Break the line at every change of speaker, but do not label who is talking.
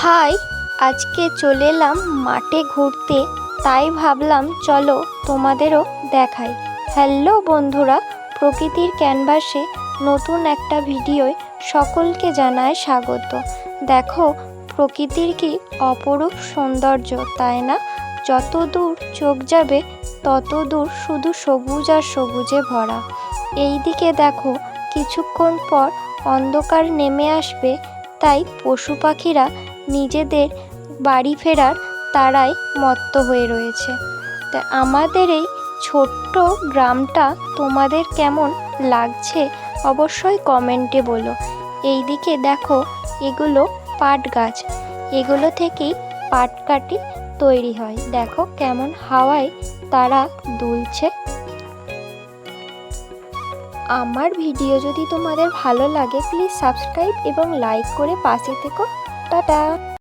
High, আজকে চলে এলাম মাঠে ঘুরতে, তাই ভাবলাম চলো তোমাদেরও দেখাই। হ্যালো বন্ধুরা, প্রকৃতির ক্যানভাসে নতুন একটা ভিডিওয় সকলকে জানায় স্বাগত। দেখো প্রকৃতির কি অপরূপ সৌন্দর্য, তাই না? যত দূর চোখ যাবে তত দূর শুধু সবুজ আর সবুজে ভরা। এই দিকে দেখো কিছুক্ষণ পর অন্ধকার নেমে আসবে, তাই পশু পাখিরা নিজেদের বাড়ি ফেরার তাড়ায় মত্ত হয়ে রয়েছে। তা আমাদের এই ছোট্ট গ্রামটা তোমাদের কেমন লাগছে অবশ্যই কমেন্টে বলো। এই দিকে দেখো এগুলো পাট গাছ, এগুলো থেকেই পাটকাঠি তৈরি হয়। দেখো কেমন হাওয়ায় তারা দুলছে। আমার ভিডিও যদি তোমাদের ভালো লাগে প্লিজ সাবস্ক্রাইব এবং লাইক করে পাশে থেকো। টাটা।